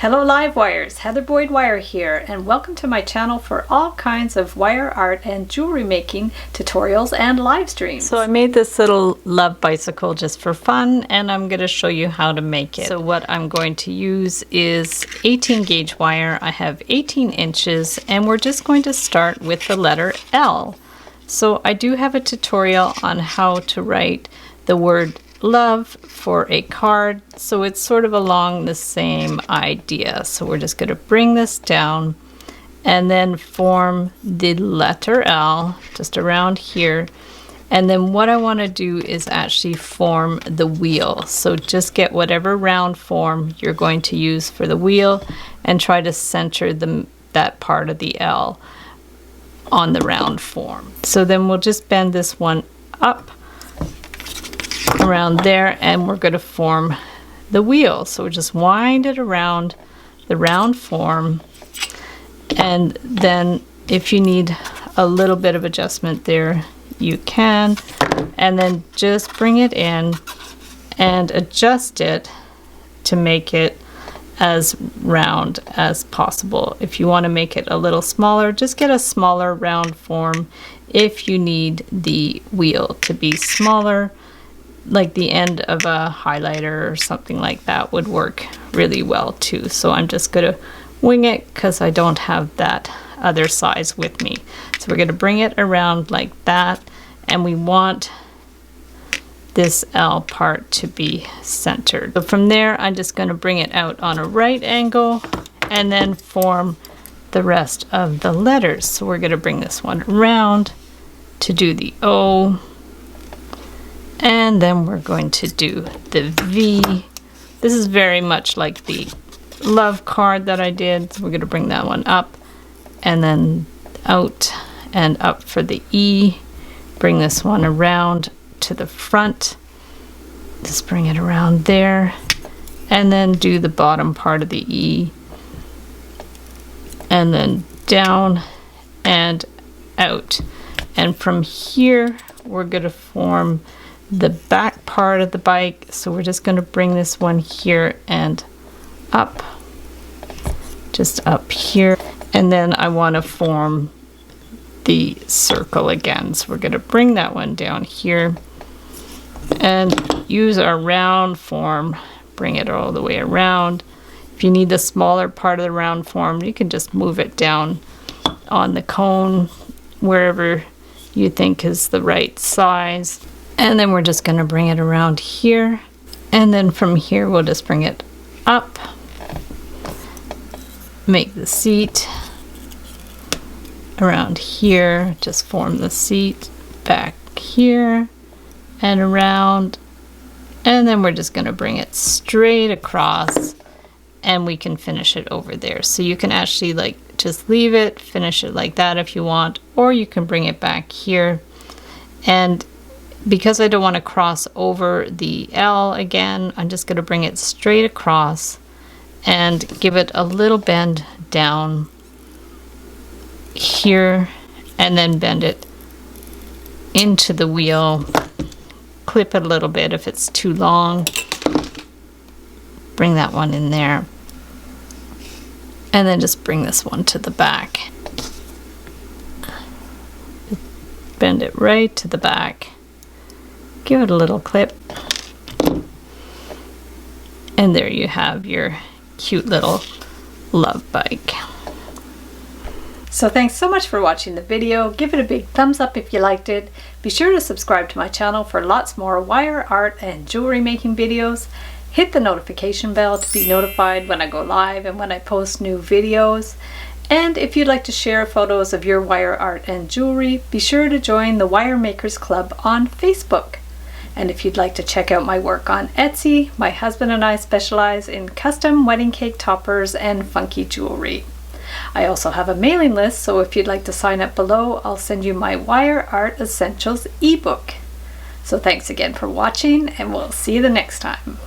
Hello Live Wires, Heather Boyd Wire here, and welcome to my channel for all kinds of wire art and jewelry making tutorials and live streams. So I made this little love bicycle just for fun, and I'm going to show you how to make it. So what I'm going to use is 18 gauge wire. I have 18 inches, and we're just going to start with the letter L. So I do have a tutorial on how to write the word love for a card, so it's sort of along the same idea. So we're just going to bring this down and then form the letter L just around here, and then what I want to do is actually form the wheel. So just get whatever round form you're going to use for the wheel and try to center that part of the L on the round form. So then we'll just bend this one up around there, and we're going to form the wheel. So we'll just wind it around the round form, and then if you need a little bit of adjustment there, you can, and then just bring it in and adjust it to make it as round as possible. If you want to make it a little smaller, just get a smaller round form. If you need the wheel to be smaller, like the end of a highlighter or something like that would work really well too. So I'm just going to wing it because I don't have that other size with me. So we're going to bring it around like that, and we want this L part to be centered. So from there, I'm just going to bring it out on a right angle and then form the rest of the letters. So we're going to bring this one around to do the O. And then we're going to do the V. This is very much like the love card that I did. So we're going to bring that one up and then out and up for the E. Bring this one around to the front. Just bring it around there. And then do the bottom part of the E. And then down and out. And from here, we're going to form the back part of the bike. So we're just going to bring this one here and up, just up here, and then I want to form the circle again. So we're going to bring that one down here and use our round form, bring it all the way around. If you need the smaller part of the round form, you can just move it down on the cone wherever you think is the right size. And then we're just going to bring it around here. And then from here, we'll just bring it up. Make the seat around here. Just form the seat back here and around. And then we're just going to bring it straight across, and we can finish it over there. So you can actually like just leave it, finish it like that if you want, or you can bring it back here. And because I don't want to cross over the L again, I'm just going to bring it straight across and give it a little bend down here, and then bend it into the wheel. Clip it a little bit if it's too long. Bring that one in there. And then just bring this one to the back. Bend it right to the back. Give it a little clip, and there you have your cute little love bike. So thanks so much for watching the video. Give it a big thumbs up if you liked it. Be sure to subscribe to my channel for lots more wire art and jewelry making videos. Hit the notification bell to be notified when I go live and when I post new videos. And if you'd like to share photos of your wire art and jewelry, be sure to join the Wire Makers Club on Facebook. And if you'd like to check out my work on Etsy, my husband and I specialize in custom wedding cake toppers and funky jewelry. I also have a mailing list, so if you'd like to sign up below, I'll send you my Wire Art Essentials ebook. So thanks again for watching, and we'll see you the next time.